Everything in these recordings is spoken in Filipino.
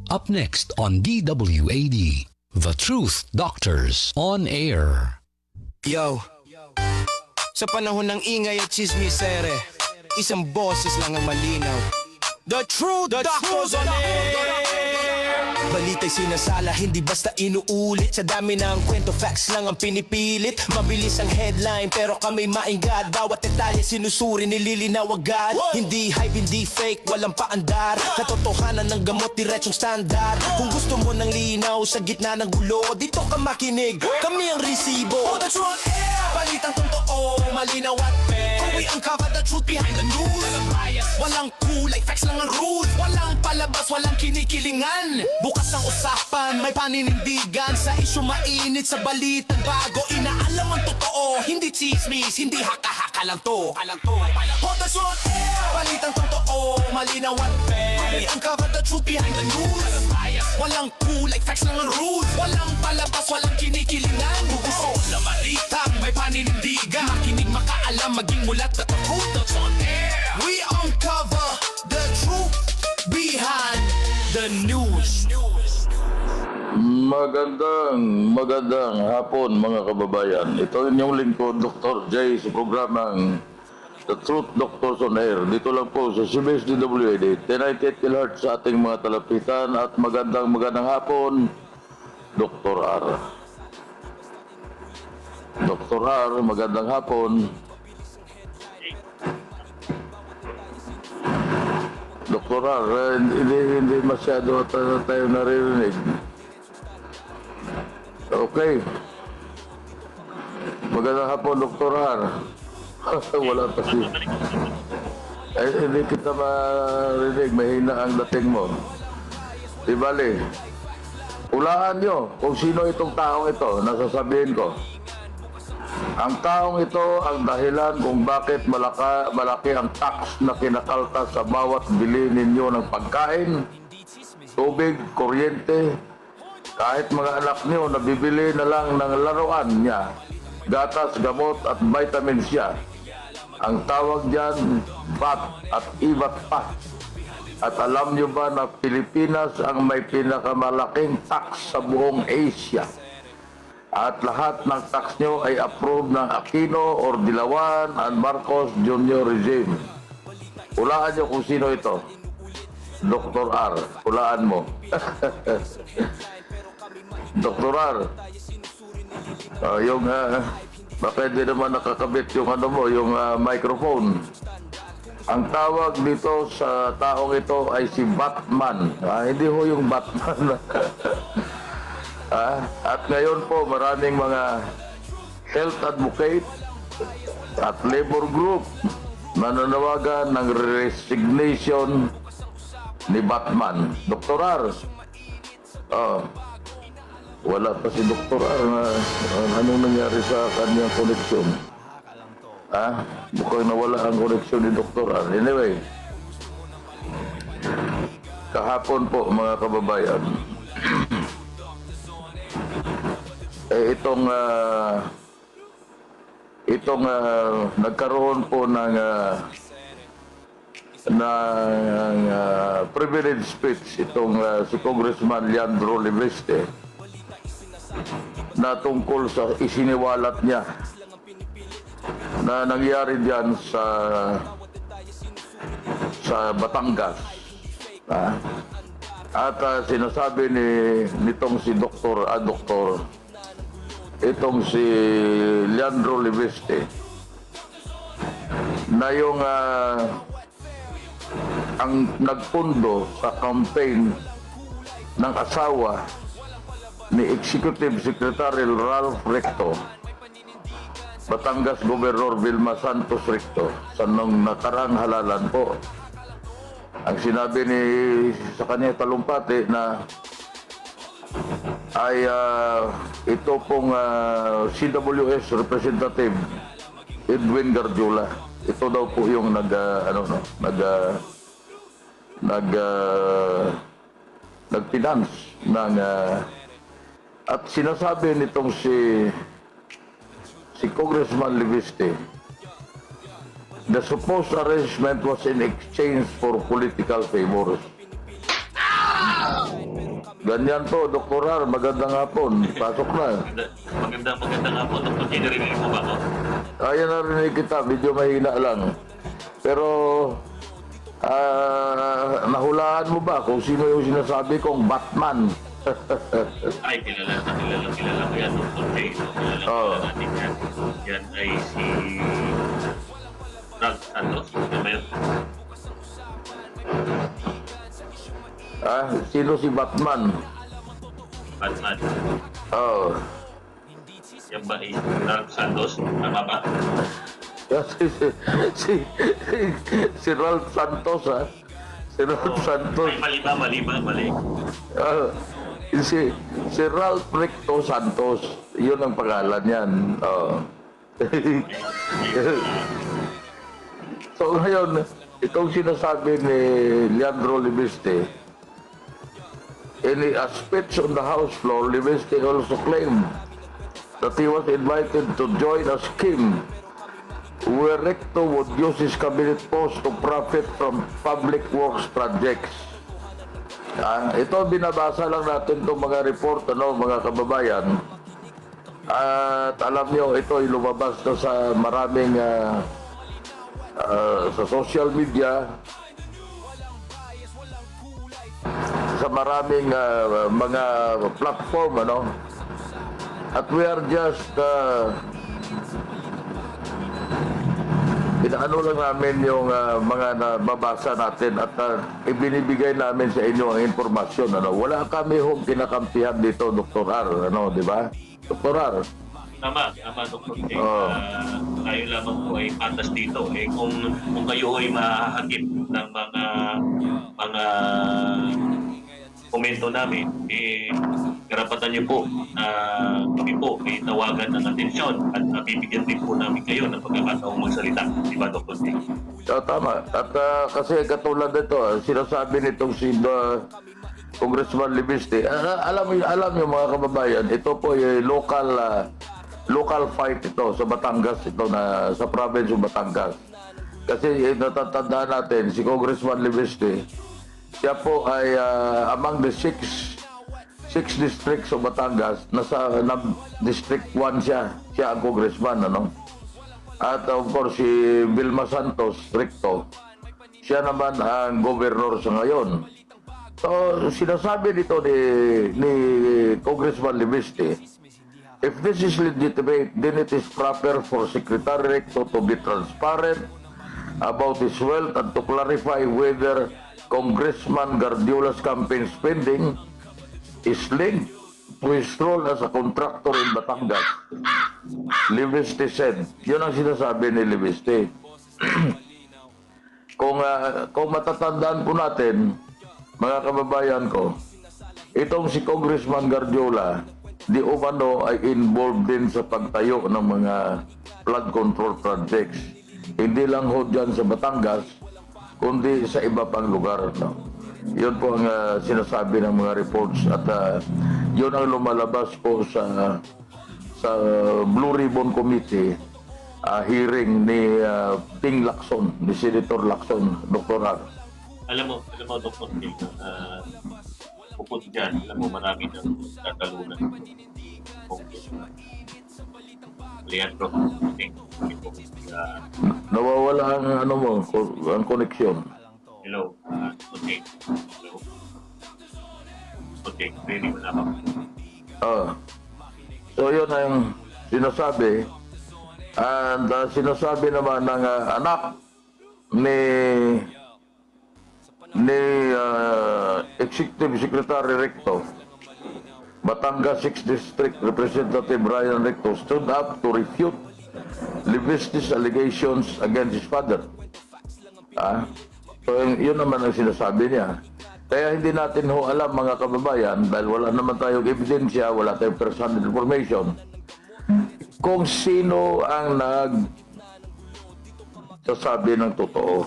Up next on DWAD, The Truth Doctors on Air. Yo, sa panahon ng ingay at chismisere, isang boses lang ang malinaw. The Truth Doctors on Air. Balita'y sinasala, hindi basta inuulit. Sa dami ng kwento, facts lang ang pinipilit. Mabilis ang headline, pero kami mainggan. Bawat detalye sinusuri, nililinaw agad. Hindi hype, hindi fake, walang paandar. Katotohanan ng gamot, diretsong standard. Kung gusto mo ng linaw sa gitna ng gulo, dito ka makinig, kami ang resibo. Oh, the Truth Air, balitang totoo, malinaw at fair. Kung we uncover the truth behind the news. Walang bias, walang kulay, facts lang ang rules. Walang palabas, walang kinikilingan. Bukas ang usapan, may paninindigan. Sa isyu mainit, sa balitang bago. Inaalam ang totoo, hindi chismis, hindi haka-haka lang to. Hold the Truth Air, balitang totoo, malinaw at fair. Kung we uncover the truth behind the news. Walang bias, walang kulay, facts lang ang rules. Walang palabas, walang kinikilingan. Gusto na balita, may paninindigan. Makinig, makaalam, maging mulat at the truth that's on air. We uncover the truth behind the news. Magandang hapon mga kababayan. Ito inyong lingkod, Dr. J, sa programang The Truth Doctors on Air. Dito lang po sa CBS DWAD, 1098 kHz sa ating mga talapitan. At magandang hapon, Dr. R. Dr. R, magandang hapon. Dr. R, hindi masyado tayo naririnig. Okay. Magandang hapon, Dr. R. Wala pa si... hindi kita marinig. Mahina ang dating mo. Di bali. Ulaan nyo kung sino itong taong ito. Nasasabihin ko. Ang taong ito ang dahilan kung bakit malaki ang tax na kinakaltas sa bawat bili ninyo ng pagkain, tubig, kuryente. Kahit mga anak niyo nabibili na lang ng laruan niya, gatas, gamot at vitamins siya. Ang tawag diyan, VAT at IVAT pa. At alam niyo ba na Pilipinas ang may pinakamalaking tax sa buong Asia? At lahat ng tax niyo ay approved ng Aquino, Ordilawan and Marcos Jr. regime. Hulaan niyo kung sino ito. Dr. R, hulaan mo. Dr. R, bakit di naman nakakabit yung yung microphone. Ang tawag dito sa taong ito ay si Batman. Hindi ho yung Batman. At ngayon po maraming mga health advocate at labor group nananawagan ng resignation ni Batman. Dr. R, wala pa si Dr. R na anong nangyari sa kanyang koneksyon. Mukhang nawala ang koneksyon ni Dr. R. Anyway, kahapon po mga kababayan, itong nagkaroon po ng privilege speech itong si Congressman Leandro Leveste na tungkol sa isiniwalat niya na nangyari diyan sa Batangas. At sinasabi nitong si Doktor itong si Leandro Leveste na yung ang nagpundo sa campaign ng asawa ni Executive Secretary Ralph Recto, Batangas Gobernador Vilma Santos Recto, sa nung nakarang halalan po. Ang sinabi sa kanya talumpati na ay ito pong CWS Representative Edwin Garjola. Ito daw po yung nag-finance ng at sinasabi nitong si Congressman Leveste, the supposed arrangement was in exchange for political favors. Ganyan po, Dr. Har. Magandang hapon. Pasok na. Maganda nga po. Dr. J, narinig mo ba ako? Ayan narinig kita. Medyo mahina lang. Pero, nahulaan mo ba kung sino yung sinasabi kong Batman? Ay, kilala ko yan, Dr. J. Kilala natin yan. Yan ay si Ralph Santos. Ano ba yun? Sino si Batman? Batman. Oh. Yan ba ay Ralph Santos? Tama ba? Si Ralph Santos, ha? Si Ralph Santos. Ay, mali. Si Ralph Recto Santos. Yun ang pangalan niyan. Oh. So ngayon, itong sinasabi ni Leandro Libiste, in a speech on the House floor, Libiste also claimed that he was invited to join a scheme where Recto would use his cabinet post to profit from public works projects. Ito binabasa lang natin itong mga report, mga kababayan. At alam nyo, ito ay lumabas na sa maraming sa social media, sa maraming mga platform, at we are just inaano lang namin yung mga nababasa natin at ibinibigay namin sa inyo ang impormasyon. Wala kami hong kinakampihan dito, Dr. R. Di ba? Dr. R. Tama, Dr. J. Tayo lamang po ay patas dito. Kung kayo ay mahahagip ng mga komento namin, karapatan niyo po na kami po may tawagan ng atensyon at nabibigyan din po namin kayo ng pagkakataong magsalita. Di ba, Dr. J? Tama. At kasi katulad nito, sinasabi nitong si Congressman Libiste, alam niyo mga kababayan, ito po ay local fight ito sa Batangas, ito na sa province ng Batangas. Kasi natatandaan natin, si Congressman Libiste, siya po ay among the six districts of Batangas, nasa District 1 siya ang congressman, At of course, si Vilma Santos Recto, siya naman ang governor sa ngayon. So, sinasabi dito ni Congressman Libiste, if this is legitimate, then it is proper for Secretary Recto to be transparent about his wealth and to clarify whether Congressman Gardiola's campaign spending is linked to his role as a contractor in Batangas. Libiste said. Yun ang sinasabi ni Libiste. Kung matatandaan po natin, mga kababayan ko, itong si Congressman Gardiola, di umano ay involved din sa pagtayo ng mga flood control projects. Hindi lang ho dyan sa Batangas, kundi sa iba pang lugar. Yun po ang sinasabi ng mga reports at yun ang lumalabas po sa Blue Ribbon Committee hearing ni Ping Lacson, ni Senator Lacson, Dr. R. Alam mo, Dr. J, bukod dyan, alam mo, marami ng tatalunan. Leandro, Nawawala ang ang koneksyon. hello, okay. Hello. Okay, ready mo na ba? So yun ang sinasabi. And sinasabi naman ng anak ni Executive Secretary Recto, Batangas 6th District Representative Brian Recto, stood up to refute Libiste's allegations against his father. So yun naman ang sinasabi niya. Kaya hindi natin ho alam, mga kababayan, dahil wala naman tayong ebidensya, wala tayong personal information, kung sino ang nagsasabi ng totoo.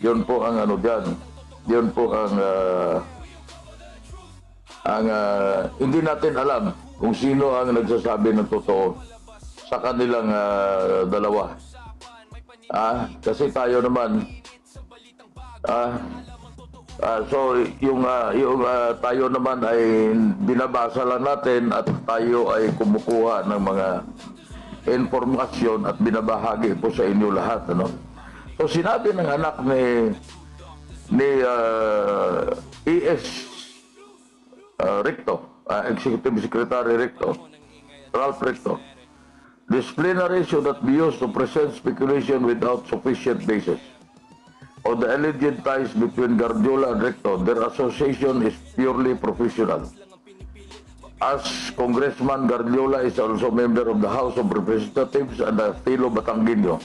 Yun po ang dyan. Yun po ang hindi natin alam kung sino ang nagsasabi ng totoo sa kanilang dalawa. Kasi tayo naman, So yung tayo naman ay binabasa lang natin at tayo ay kumukuha ng mga informasyon at binabahagi po sa inyo lahat, ano. So sinabi ng anak ni ES Recto, Executive Secretary Recto, Ralph Recto, disciplinary should not be used to present speculation without sufficient basis. On the alleged ties between Guardiola and Recto, their association is purely professional. As Congressman Guardiola is also member of the House of Representatives and a fellow Batangueño,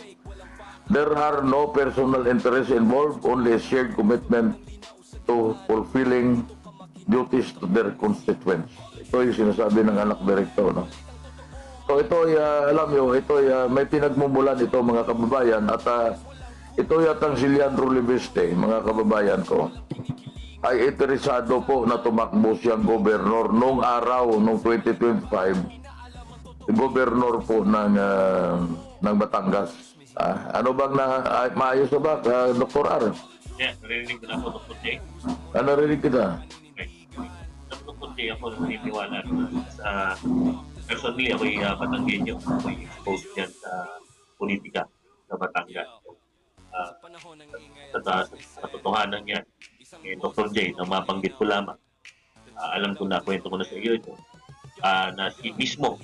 there are no personal interests involved, only a shared commitment to fulfilling duties to their constituents. Ito yung sinasabi ng anak ni Recto, no? So ito ay, alam nyo, ito ay may pinagmumulan ito mga kababayan at ito yatang si Leandro Libeste, mga kababayan ko, ay interesado po na tumakbo siyang gobernador nung araw, nung 2025, gobernador po ng Batangas. Ano bang maayos na ba, Dr. R? Yeah, narinig ko na po, Dr. J. Narinig kita? Okay. Dr. J, ako naniniwala sa personally, ako'y Batangueño. Ako'y exposed yan sa politika sa Batangas. Sa totohanan yan, Dr. J, na mabanggit ko lamang, alam ko na, kwento ko na sa iyo ito, na mismo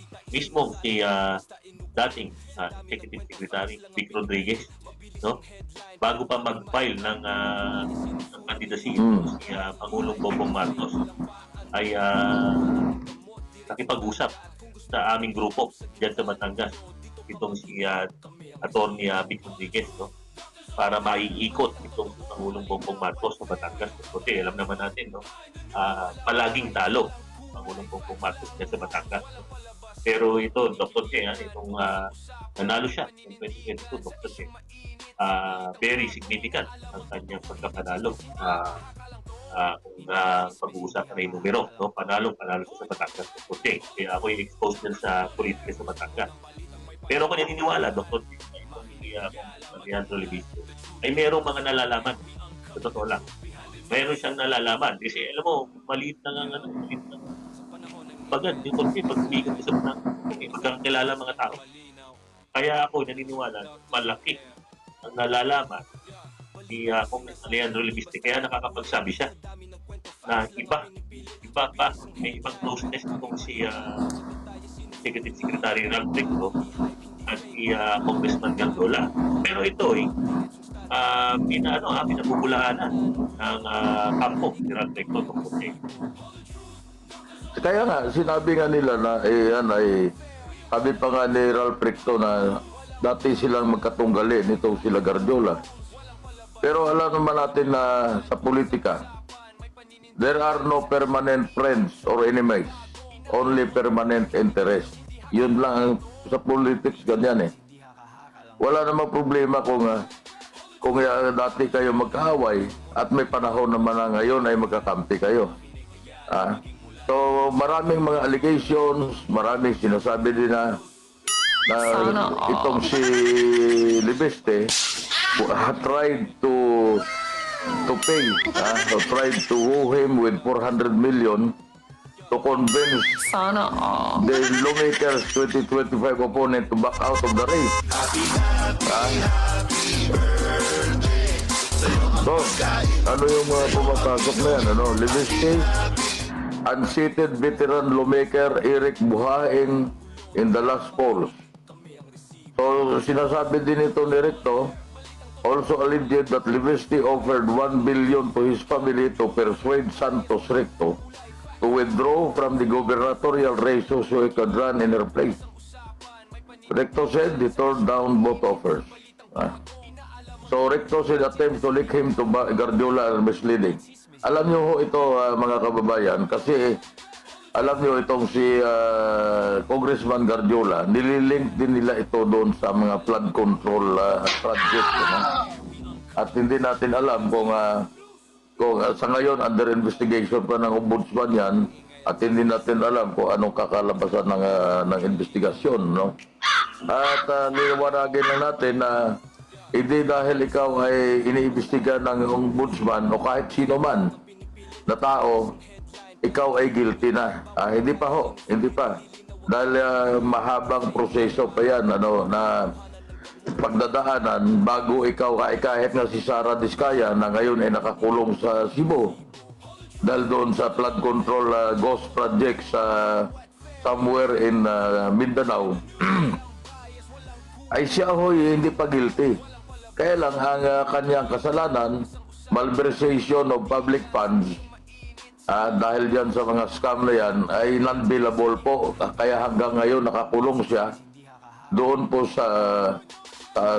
si dating Executive Secretary Vic Rodriguez, no? Bago pa mag-file ng candidacy si Pangulong Bongbong Marcos, ay nakipag-usap sa aming grupo diyan sa Batangas, itong si Attorney Vic Rodriguez, no? Para maiikot itong si Pangulong Bongbong Marcos sa Batangas. Kasi alam naman natin, no? Palaging talo Pangulong Bongbong Marcos diyan sa Batangas. No? Pero ito, Dr. J, itong nanalo siya ng 2022, Dr. J. Very significant ang kanyang pagkapanalo. Kung pag-uusapan na yung numero, no? Panalo siya sa Batangas, Dr. J. Kaya ako yung exposed din sa politika sa Batangas. Pero ako naniniwala, Dr. J, Leandro Libiste, ay merong mga nalalaman. Sa totoo lang. Meron siyang nalalaman. Kasi alam mo, maliit na pagad, yung konti, pag umigot sa mga magkakilala mga tao. Kaya ako naniniwala, malaki ang nalalaman ni Congressman Leandro Libiste. Kaya nakakapagsabi siya na iba pa, may ibang closeness itong si Executive Secretary Ralph Recto at si Congressman Guardiola. Pero ito pinabubulaanan ng kampo ni Ralph Recto tungkol niya. Kaya nga, sinabi nga nila na sabi pa nga ni Ralph Recto na dati silang magkatunggali nitong sila Guardiola. Pero alam naman natin na sa politika, there are no permanent friends or enemies, only permanent interest. Yun lang sa politics, ganyan eh. Wala namang problema kung dati kayo magkaaway at may panahon naman na ngayon ay magkakampi kayo. So maraming mga allegations, maraming sinasabi din na itong si Libeste tried to pay, tried to woo him with 400 million to convince the lawmakers 2025 opponent to back out of the race. So, ano yung pumapasok na yan? Libeste, unseated veteran lawmaker Eric Buhaing in the last polls. So, sinasabi din ito ni Recto, also alleged that Libeste offered 1 billion to his family to persuade Santos Recto to withdraw from the gubernatorial race so he could run in her place. Recto said he turned down both offers. So, Recto said attempts to link him to Guardiola are misleading. Alam nyo ho ito, mga kababayan, kasi alam nyo itong si Congressman Guardiola, nililink din nila ito doon sa mga flood control project. At hindi natin alam kung sa ngayon under investigation pa ng ombudsman yan, at hindi natin alam kung anong kakalabasan ng investigasyon. No? At niliwanagin lang natin na hindi dahil ikaw ay iniimbestiga ng ombudsman o kahit sino man na tao, ikaw ay guilty na. Hindi pa ho, hindi pa. Dahil mahabang proseso pa yan na pagdadaanan bago ikaw, kahit nga si Sara Diskaya na ngayon ay nakakulong sa Cebu dahil doon sa flood control ghost project sa somewhere in Mindanao ay siya ho'y hindi pa guilty. Kaya lang ang kanyang kasalanan, malversation of public funds, dahil dyan sa mga scam na yan, ay non-billable po. Kaya hanggang ngayon nakakulong siya doon po sa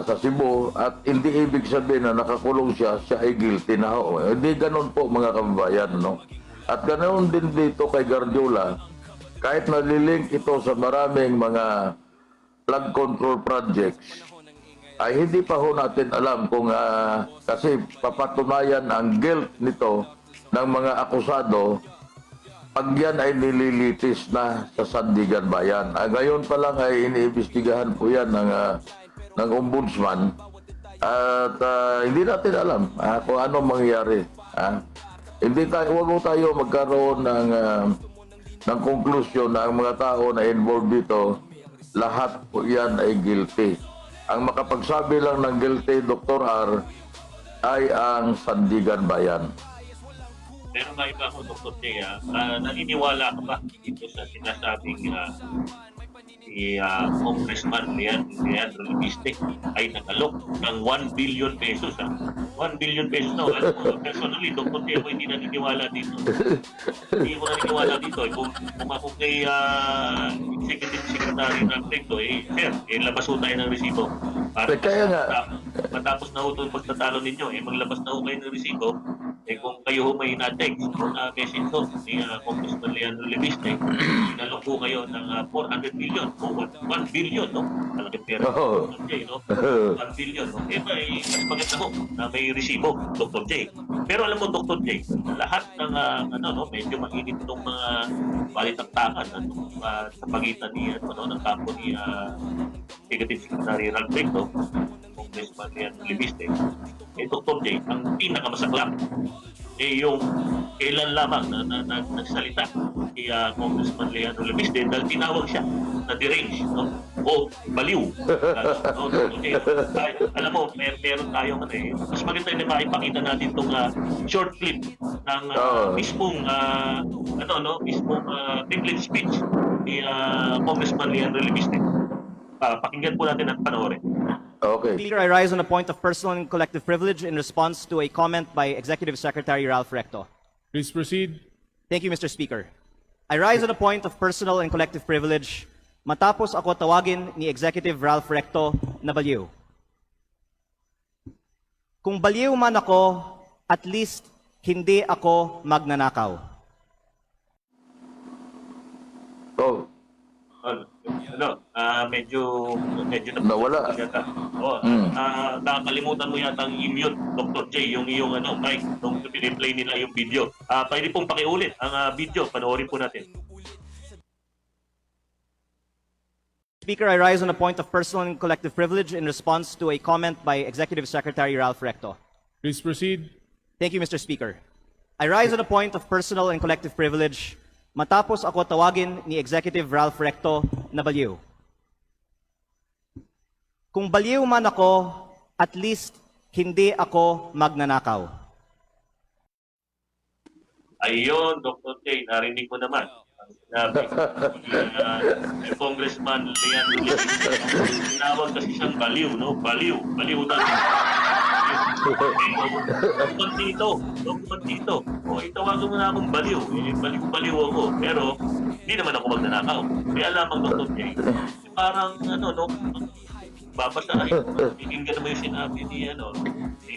Cebu. At hindi ibig sabihin na nakakulong siya ay guilty na ho. Hindi ganun po mga kababayan. No? At ganoon din dito kay Guardiola, kahit nalilink ito sa maraming mga flood control projects, ay hindi pa ho natin alam kung kasi papatunayan ang guilt nito ng mga akusado pag yan ay nililitis na sa Sandigan Bayan. Ngayon pa lang ay iniimbestigahan po yan ng ombudsman at hindi natin alam kung ano mangyayari. Huwag mo tayo magkaroon ng konklusyon na ang mga tao na involved dito, lahat po yan ay guilty. Ang makapagsabi lang ng guilty, Dr. R, ay ang Sandigan Bayan. Pero may iba ako, Dr. Tia, naniniwala ka ba dito sa sinasabing si Congressman Leandro Levistek ay nagalok ng 1 billion pesos? 1 billion pesos na. Alam mo, personally, Dr. Tia, ako hindi naniniwala dito. Hindi ako naniniwala dito. Kung ako kay Executive Secretary ng Recto, sir, labas ho tayo ng resibo. Para Kaya nga. matapos na ho itong pagtatalo ninyo, maglabas na ho kayo ng resibo. Kung kayo ho may na-text o na-message ho ni Congressman Leandro Levistek, inalok ho kayo ng 400 million o 1 billion, no? Talagang pera. Oh. Dr. J, no? 1 billion, no? Mas maganda ho na may resibo, Dr. J. Pero alam mo, Dr. J, lahat ng, medyo mainit itong mga balitaktakan sa pagitan ni, ng kampo ni Executive Secretary Ralph Recto, Congressman Leandro Levistek, Dr. J, ang pinakamasaklap yung kailan lamang na nagsalita si Congressman Leandro Levistek dahil tinawag siya na deranged, no? O baliw. No, Dr. J, alam mo, meron tayong mas maganda na maipakita natin itong short clip ng mismong privilege speech ni Congressman Leandro Levistek. Pakinggan po natin at panoorin. Okay. Speaker, I rise on a point of personal and collective privilege in response to a comment by Executive Secretary Ralph Recto. Please proceed. Thank you, Mr. Speaker. I rise on a point of personal and collective privilege matapos ako tawagin ni Executive Ralph Recto na baliw. Kung baliw man ako, at least hindi ako magnanakaw. Oh, Medyo Nawala. yata. Nakakalimutan mo yata ang i-mute, Dr. J, yung iyong mic nung piniplay nila yung video. Pwede pong pakiulit ang video, panoorin po natin. Speaker, I rise on a point of personal and collective privilege in response to a comment by Executive Secretary Ralph Recto. Please proceed. Thank you, Mr. Speaker. I rise on a point of personal and collective privilege matapos ako tawagin ni Executive Ralph Recto na baliw. Kung baliw man ako, at least hindi ako magnanakaw. Ayun, Dr. J, narinig mo naman ang sinabi ni Congressman Leandro Levistek. Tinawag kasi siyang baliw, no? Baliw daw. Dokument dito. Itawagan mo na akong baliw. Baliw ako. Pero, hindi naman ako magnanakaw. Kaya lamang, Dr. J, parang, babasahin mo, pakinggan mo yung sinabi ni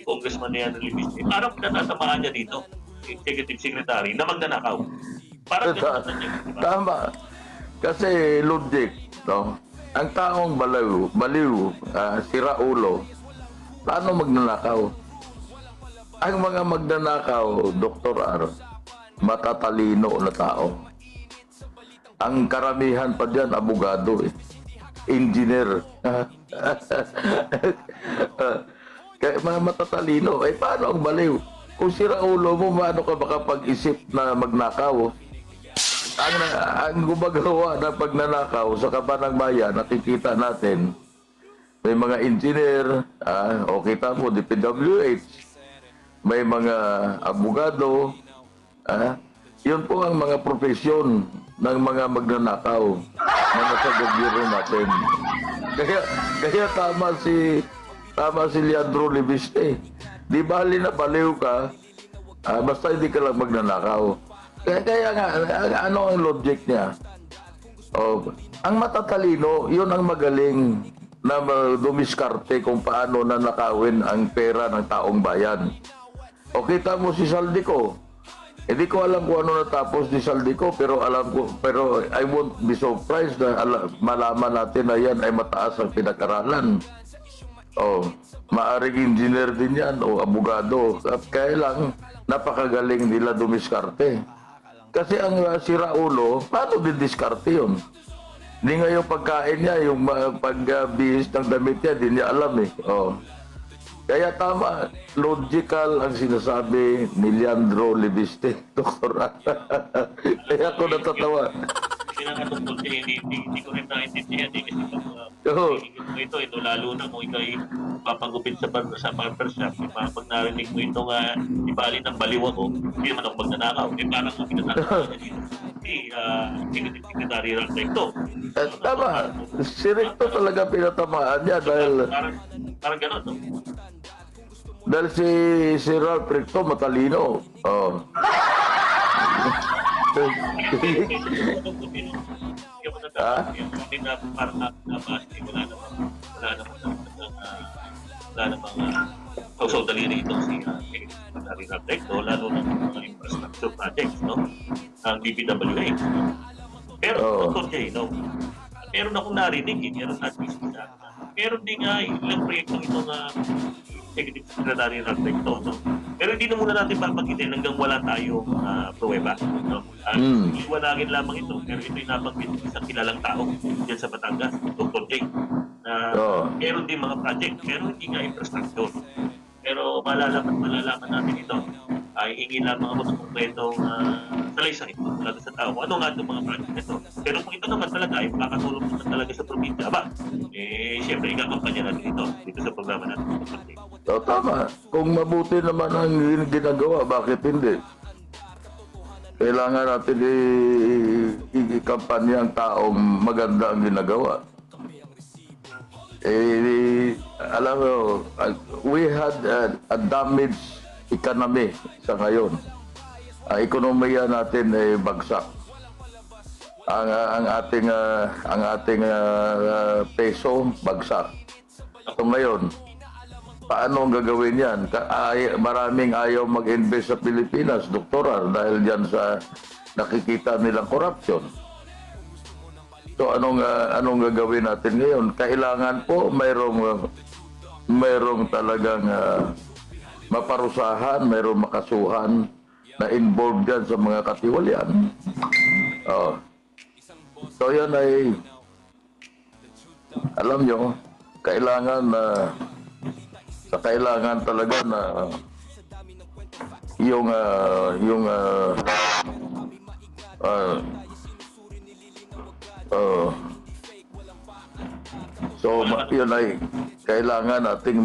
Congressman Leandro Levistek. Parang pinatatamaan niya dito, Executive Secretary, na magnanakaw. Parang ganun niya. Diba? Tama. Kasi logic, no? Ang taong baliw, sira ulo, paano magnanakaw? Ang mga magnanakaw, Dr. R, matatalino na tao. Ang karamihan pa dyan, abogado, engineer. Kaya mga matatalino, paano ang baliw? Kung sira ulo mo, paano ka makapag-isip na magnakaw? Ang gumagawa ng pagnanakaw sa Kabanang Bayan, nakikita natin, may mga engineer, o kita mo, DPWH, may mga abogado, yun po ang mga profesyon ng mga magnanakaw na nasa gobyerno natin. Kaya tama si Leandro Libiste. Di bali na baliw ka, basta hindi ka lang magnanakaw. Kaya nga, ano ang logic niya? Ang matatalino, yun ang magaling na dumiskarte kung paano nanakawin ang pera ng taong bayan. O kita mo si Saldico. Hindi ko alam kung ano natapos ni Saldico, pero I won't be surprised na malaman natin na yan ay mataas ang pinag-aralan. Maaring engineer din yan o abogado. At kaya lang, napakagaling nila dumiskarte. Kasi ang sira ulo, paano didiskarte yun? Hindi nga yung pagkain niya, yung pagbihis ng damit niya, hindi niya alam eh. Kaya tama, logical ang sinasabi ni Leandro Libiste, Doktor. Kaya ako natatawa. Pinangatungkol siya, hindi ko rin naintindihan. Kasi ito, lalo na kung ikaw ay papagupit sa barbershop, pag narinig mo itong ibali ng baliwa ko, hindi naman ako magnanakaw. Parang ang pinanakaw niya dito. Secretary Recto. Tama, si Recto talaga pinatamaan niya dahil... Parang gano'n, no? Dahil si Ralph Recto matalino. Wala namang kausaw daliri itong si Secretary Recto, lalo na mga infrastructure projects, no? Ang DPWH. Pero, Dr. J, no? Meron akong narinig, meron at least meron din nga ilang proyektong itong Executive Secretary Recto, no? Pero hindi na muna natin papagitin hanggang wala tayong pruweba, no? Iwanagin lamang ito, pero ito'y nabanggit ng isang kilalang tao dyan sa Batangas, Dr. J, na meron din mga project, pero hindi nga infrastructure. Pero malalaman natin ito. Ay hingi lamang ako ng konkretong salaysay mula sa tao. Ano nga itong mga project nito? Pero kung ito naman talaga ay makakatulong naman talaga sa probinsya, siyempre ikakampanya natin ito dito sa programa natin. Tama. Kung mabuti naman ang ginagawa, bakit hindi? Kailangan natin ikampanya ang taong maganda ang ginagawa. Alam mo, we had a damaged economy sa ngayon. Ekonomiya natin ay bagsak. Ang ating peso bagsak. So ngayon, paano ang gagawin yan? Maraming ayaw mag-invest sa Pilipinas, doktoral, dahil dyan sa nakikita nilang corruption. So anong gagawin natin ngayon? Kailangan po mayroong talagang maparusahan, mayroong makasuhan na involved dyan sa mga katiwalian. So yan ay, alam nyo, kailangan talaga na yun ay kailangan nating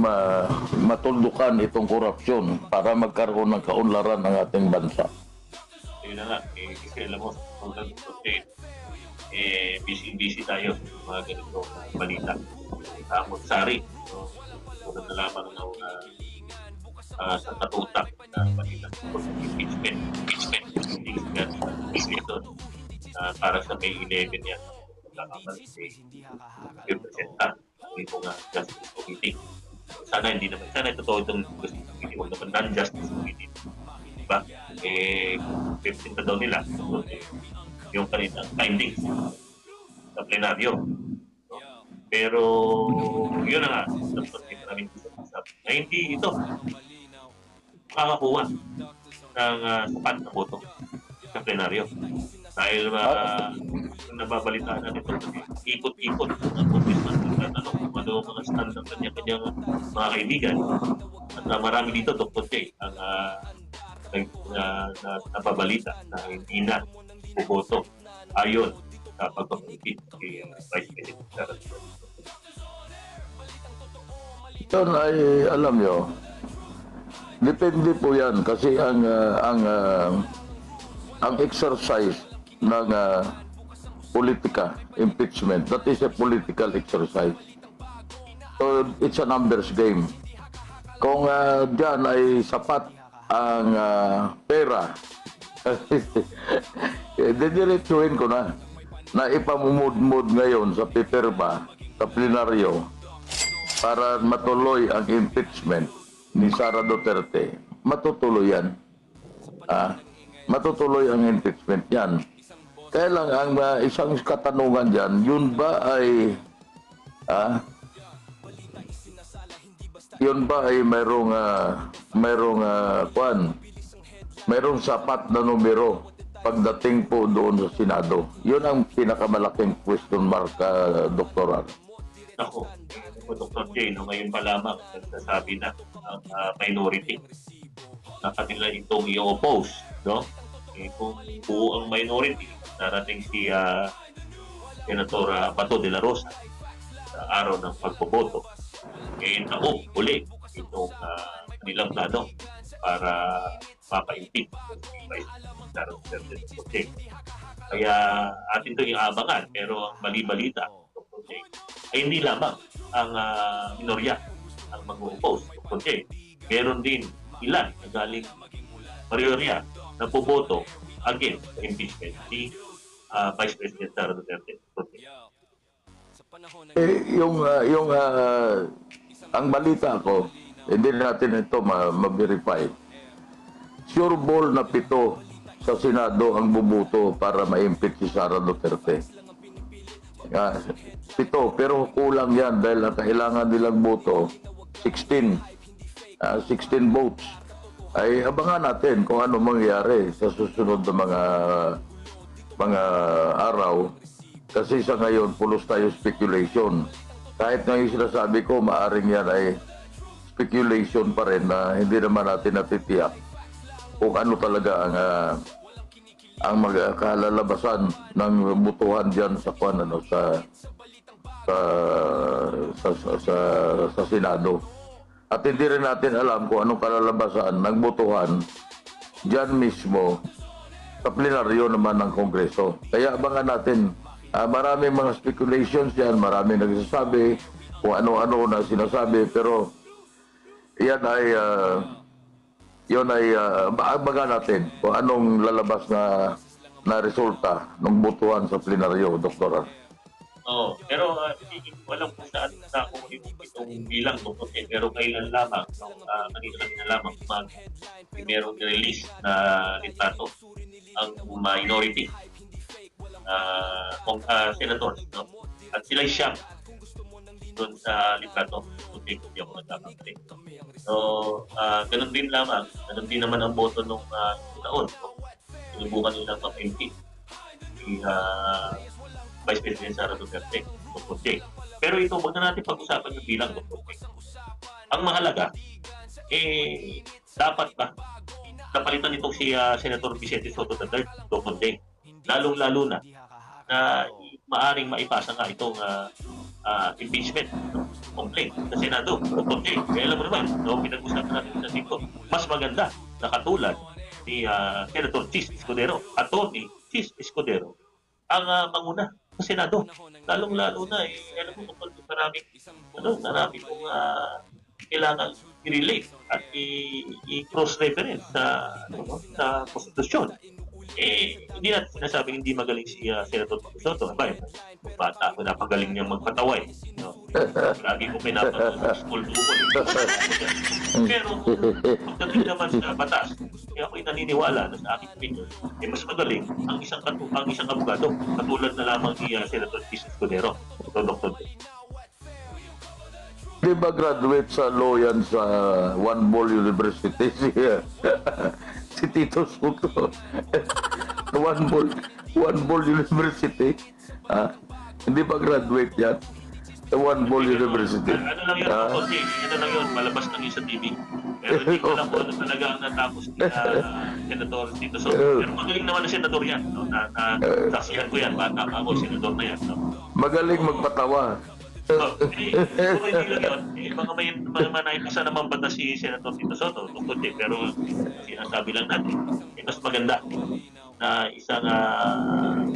matuldukan itong korupsyon para magkaroon ng kaunlaran ng ating bansa. Yun na nga, kasi alam mo, busy tayo mga ganito balita. Tapos sari, unang nalaman sa katutak na balita tungkol sa impeachment para sa May 11 yan. Representant dito nga Justice Committee. Sana totoo itong Justice Committee, huwag naman non-Justice Committee. Diba? Representa daw nila yung kanilang findings sa plenaryo. No? Pero yun na nga, namin usap na hindi ito makakakuha ng sapat na boto sa plenaryo. Dahil nababalitaan natin ito, ikot-ikot ang congressman na tanong kung ano ang mga stand ng kanya-kanyang mga kaibigan. At marami dito, Dr. J, ang napabalita na hindi na buboto ayon sa pagpapalipid kay Vice President Sara Duterte. Yun ay, alam nyo, depende po yan kasi ang exercise ng politika, impeachment, that is a political exercise. So, it's a numbers game. Kung dyan ay sapat ang pera, didiretsuhin ko na ipamumud-mud ngayon sa pipirma, sa plenaryo, para matuloy ang impeachment ni Sara Duterte. Matutuloy yan. Matutuloy ang impeachment yan. Kaya lang ang isang katanungan dyan, yun ba ay mayroong sapat na numero pagdating po doon sa Senado. Yun ang pinakamalaking question mark, Dr. Ako, Dr. J, ngayon pa lamang nagsasabi na ang minority na kanila itong i-oppose, no? Kung buo ang minority, narating si Senator Bato de la Rosa sa araw ng pagboboto, naog uli itong kanilang plano para mapa-impeach si Vice President Sara Duterte. Kaya atin ito yung abangan, pero ang mali-balita, Dr. J, ay hindi lamang ang minorya ang mag-oppose, Dr. J. Meron din ilan na galing mayorya na puboto against the impeachment ni Vice President Sara Duterte. Ang balita ko, hindi natin ito ma-verify. Sure ball na 7 sa Senado ang bubuto para ma-impeach si Sara Duterte. 7, pero kulang yan dahil ang kailangan nilang boto 16 votes. Ay abangan natin kung ano mangyayari sa susunod na mga araw, kasi sa ngayon pulos tayo speculation. Kahit nga yung sinasabi ko, maaring yan ay speculation pa rin na hindi naman natin natitiyak kung ano talaga ang magkalalabasan ng butuhan diyan sa sa Senado. At hindi rin natin alam kung anong kalalabasan ng butuhan diyan mismo sa plenaryo naman ng Kongreso. Kaya abangan natin. Maraming mga speculations yan, maraming nagsasabi kung ano-ano na sinasabi, pero yan ay abangan natin kung anong lalabas na resulta ng butuhan sa plenaryo, Dr. Pero walang kung saan na kung itong bilang Dr. J, pero kailan lamang, kanina na lamang merong release na litrato ang minority senators, no? At sila'y siyam doon sa litrato. Hindi ako nagkakamali. So, ganun din naman ang boto nung taon. No? Sinubukan nilang mapa-impeach si Vice President Sara Duterte, Dr. J. Pero ito, wag na natin pag-usapan yung bilang, Dr. J. Ang mahalaga, dapat ba napalitan itong si Senator Vicente Soto III, Dr. J. Lalong-lalo na maaring maipasa nga itong impeachment complaint sa Senado, Dr. J. Kaya alam mo naman, pinag-usapan natin sa dito, mas maganda na katulad ni Senator Chis Escudero, Atty. Chis Escudero, ang manguna sa Senado. Lalong-lalo na, alam mo, marami pong kailangan i-relate at i-cross-reference sa konstitusyon. Hindi natin sinasabing hindi magaling si Senator Soto. Kung bata ako, napagaling niyang magpataway. No? Lagi ko pinapanood sa school doon. Pero pagdating naman sa batas, ako'y naniniwala na sa aking opinion, mas magaling ang isang abogado, katulad na lamang ni Senator Chis Escudero, Dr. Di ba graduate sa law yan sa One Ball University si Tito Soto? One Ball University. Hindi ba graduate yan? One Ball University. Ano lang yun, konti. Ano lang yun, malabas lang yun sa TV. Pero hindi ko alam kung ano talaga ang natapos ni Senator Tito Soto. Pero magaling naman na senador yan. No? Saksihan ko yan, bata pa ako, senador na yan. No? Magaling magpatawa. So, kung hindi lang yun, baka may naipasa naman bata si Senator Tito Soto, kundi, pero sinasabi lang natin, mas maganda na isang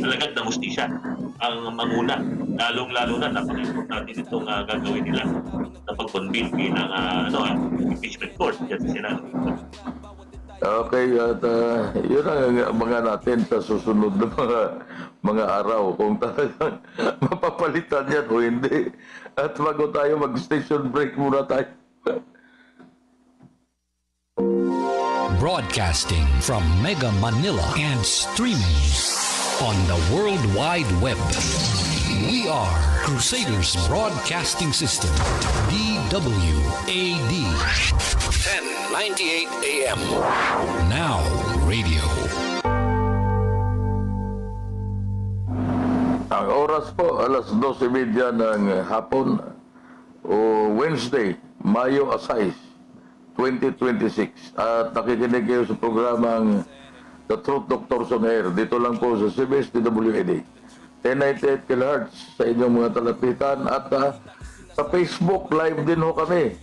alagad na hustisya ang manguna. Lalong-lalo na, napaka-importante itong gagawin nila na pag-convene bilang impeachment court dyan sa Senado. Okay, at yun ang mga natin sa susunod na mga araw kung talagang mapapalitan yan o hindi. At bago tayo mag-station break muna tayo. Broadcasting from Mega Manila and streaming on the World Wide Web. We are Crusaders Broadcasting System, DWAD. 1098 AM. Now radio. Ang oras po, alas 12:30 ng hapon o Wednesday, Mayo 6, 2026. At nakikinig kayo sa programang The Truth Doctors on Air. Dito lang po sa CBS DWAD. 1098 kHz sa inyong mga talapitan. At sa Facebook, live din ho kami.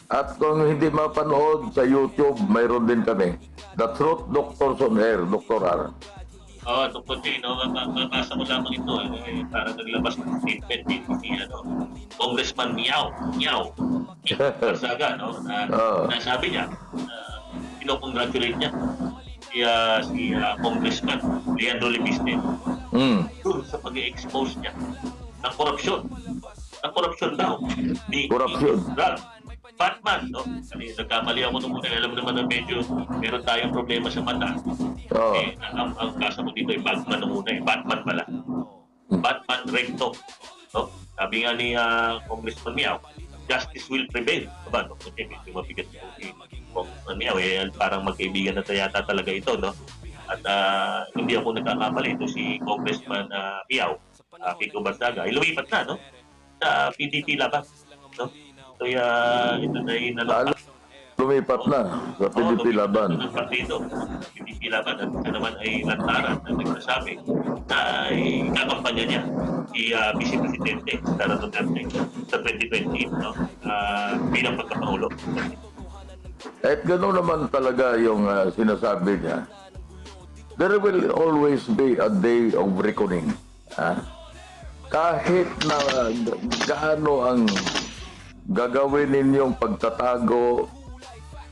At kung hindi mapanood sa YouTube, mayroon din kami. The Truth Doctors on Air, Dr. R. Oo, Dr. J, mabasa ko lamang ito. Parang naglabas ng statement din si Congressman Miao Barzaga, no? Na sabi niya, pinocongratulate niya si Congressman Leandro Levisne dun sa pag-expose niya ng korupsyon. Ang korupsyon daw ni Ralph Batman, no? Kasi nagkamali ako nung muna. Alam naman na medyo meron tayong problema sa mata. Ang kaso mo dito ay Batman na muna. Batman pala. Batman recto. No? Sabi nga ni Congressman Miao, justice will prevail. Aba, no? Kasi medyo mabigat po si Congressman Miao. Parang magkaibigan na yata talaga ito, no? At hindi ako nagkakamali. Ito si Congressman Miao, Kiko Barzaga. Lumipat na, no? Sa PDP laban. No? So, ito na yung lumipat na sa PDP laban. Ng partido, PDP laban, at ito naman ay lantaran na nagsasabi na kakampanya niya si Vice Presidente Sara Duterte sa 2020, no? Bilang pagkapangulo. At gano'n naman talaga yung sinasabi niya. There will always be a day of reckoning. Kahit na gaano ang gagawin ninyong pagtatago,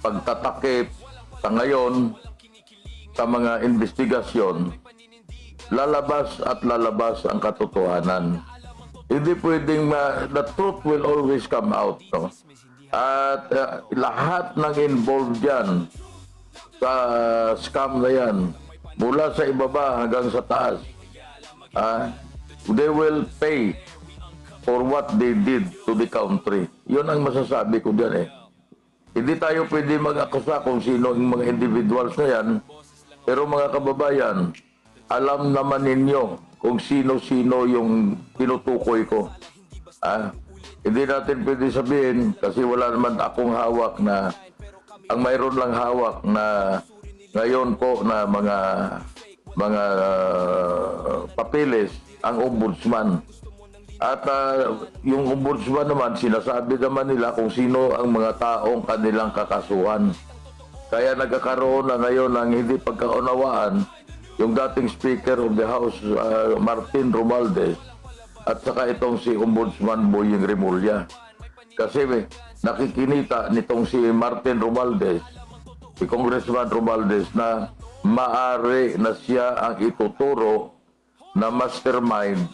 pagtatakip sa ngayon sa mga investigasyon, lalabas at lalabas ang katotohanan. Hindi pwedeng the truth will always come out, no? At lahat ng involved yan sa scam na yan, mula sa ibaba hanggang sa taas, they will pay for what they did to the country. Yun ang masasabi ko dyan Hindi tayo pwede mag-akusa kung sino yung mga individuals na yan. Pero mga kababayan, alam naman ninyo kung sino-sino yung tinutukoy ko. Hindi natin pwede sabihin kasi wala naman akong hawak na, ang mayroon lang hawak na ngayon po na mga papeles ang ombudsman. At yung ombudsman naman, sinasabi naman nila kung sino ang mga taong kanilang kakasuhan. Kaya nagkakaroon na ngayon ng hindi pagkaunawaan yung dating Speaker of the House, Martin Romualdez, at saka itong si Ombudsman Boying Remulla. Kasi nakikinita nitong si Martin Romualdez, si Congressman Romualdez, na maaari na siya ang ituturo na mastermind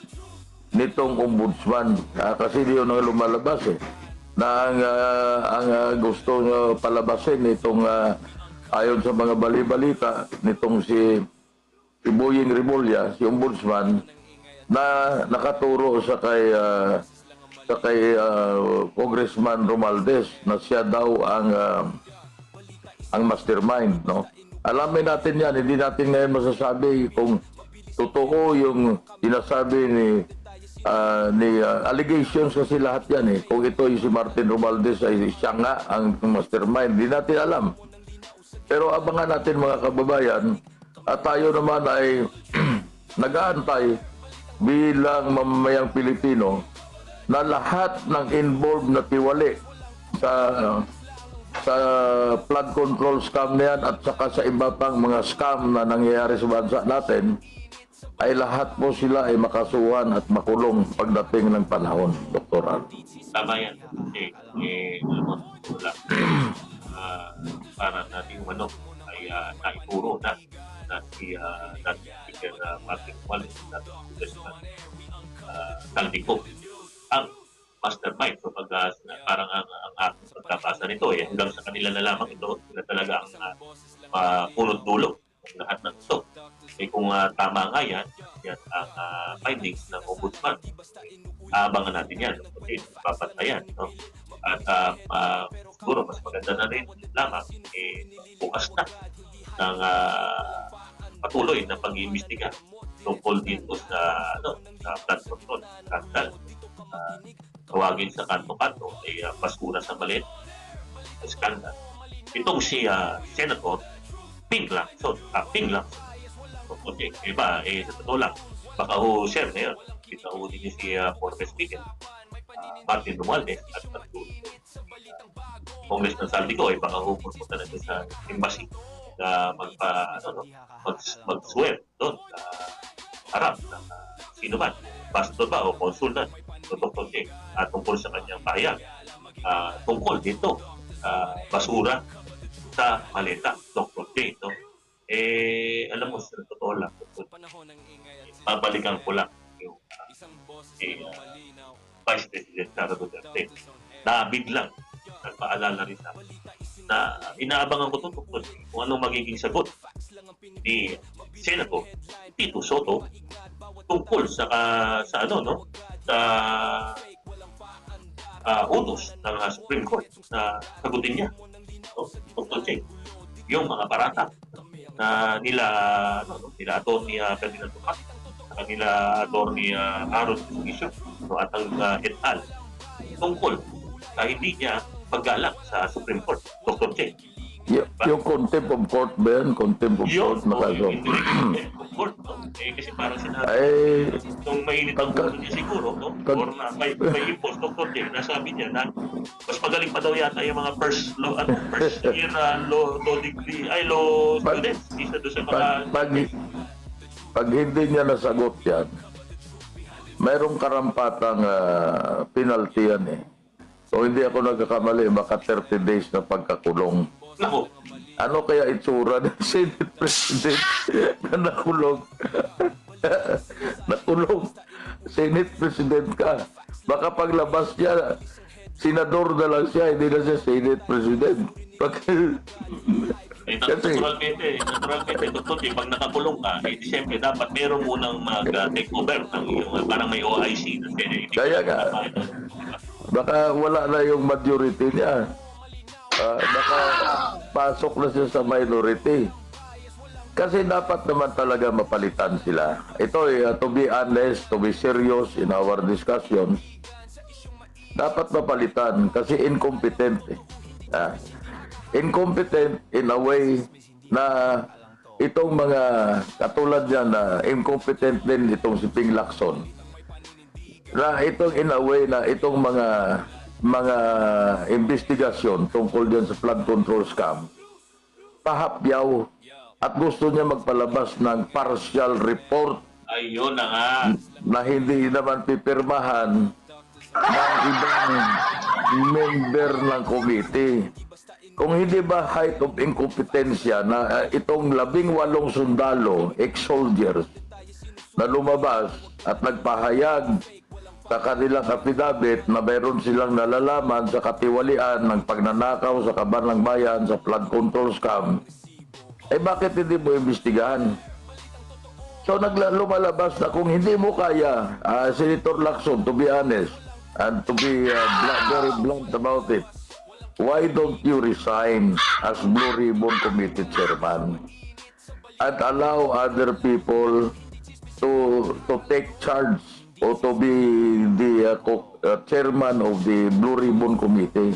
nitong ombudsman. Kasi yun ang lumalabas na ang gusto palabasin nitong ayon sa mga bali-balita nitong si Boying Remulla, si ombudsman, na nakaturo sa kay Congressman Romualdez na siya daw ang mastermind, no? Alamin natin yan, hindi natin ngayon masasabi kung totoo yung sinasabi ni allegations kasi lahat yan eh. Kung ito yung si Martin Romualdez ay siya nga ang mastermind, hindi natin alam. Pero abangan natin mga kababayan, at tayo naman ay nag-aantay bilang mamamayang Pilipino na lahat ng involved na tiwali sa flood control scam na yan at saka sa iba pang mga scam na nangyayari sa bansa natin, ay lahat po sila ay makasuhan at makulong pagdating ng panahon, Dr. Art. Tama yan. Kasi, alam mo, wala. Para natin ay naituro na si Speaker Martin Romualdez at Congressman Saldico ang mastermind. So parang ang aking pagkabasa nito hanggang sa kanila na lamang ito, sila talaga ang punot dulo ng lahat ng ito. Kung tama nga yan ang findings ng Ombudsman, abangan natin yan. Kasi papantayan. No? At siguro mas maganda na rin lamang bukas na ng patuloy na pag-iimbestiga tungkol dito sa flood control scandal. Tawagin sa kanto-kanto ay basura sa maliit na scandal. Itong si Senator Ping Lacson. Okay, iba, sa totoo lang, baka share na yun. Kita din niyo si former Speaker Martin Romualdez at Congressman Saldico ay baka pupunta na sa embassy na mag-swear doon sa harap ng sino man, pastor ba o consul na o Dr. J tungkol sa kanyang pahayag tungkol dito basura sa maleta, Dr. J. No? Alam mo, sa totoo lang, babalikan ko lang yung Vice President Sara Duterte na biglang nagpaalala rin sa akin na inaabangan ko tungkol kung anong magiging sagot ni Senator Tito Soto tungkol sa utos ng Supreme Court na sagutin niya, Dr. J, yung mga parata na nila Atty. Ferdinand Tupac, nila Atty. Aaron Isugisio at ang et al. Tungkol sa hindi niya paggalang sa Supreme Court, Dr. J. Yung contempt of court ba yan? Contempt of court na kaso. Kasi parang sinabi, nung mainit ang ulo niya siguro, or na may impulse, Dr. J, nasabi niya na mas magaling pa daw yata yung mga first year law degree, law students, isa doon sa mga... Pag hindi niya nasagot yan, mayroong karampatang penalty yan eh. So hindi ako nagkakamali, baka 30 days na pagkakulong. Nako. Ano kaya itsura ng Senate President na nakulong? Nakulong. Senate President ka. Baka paglabas niya, senador na lang siya, hindi na siya Senate President. Naturalmente, Dr. J, pag nakakulong ka, siyempre dapat meron munang mag-take over ng parang may OIC na Senate. Kaya nga. Baka wala na yung majority niya. Baka pasok na siya sa minority. Kasi dapat naman talaga mapalitan sila. Ito to be honest, to be serious in our discussions, dapat mapalitan kasi incompetent. Incompetent in a way na itong mga katulad niya na incompetent din itong si Ping Lacson. Na itong in a way na itong mga investigasyon tungkol dyan sa flood control scam, pahapyaw at gusto niya magpalabas ng partial report. Ayun na nga. Na hindi naman pipirmahan ng ibang member ng committee. Kung hindi ba height of incompetensya na itong 18 sundalo, ex-soldiers, na lumabas at nagpahayag sa kanilang affidavit na mayroon silang nalalaman sa katiwalian ng pagnanakaw sa kaban ng bayan sa flood control scam, bakit hindi mo imbestigahan? So lumalabas na kung hindi mo kaya, Senator Lacson, to be honest, and to be very blunt about it, why don't you resign as Blue Ribbon Committee Chairman and allow other people to take charge or to be the chairman of the Blue Ribbon Committee.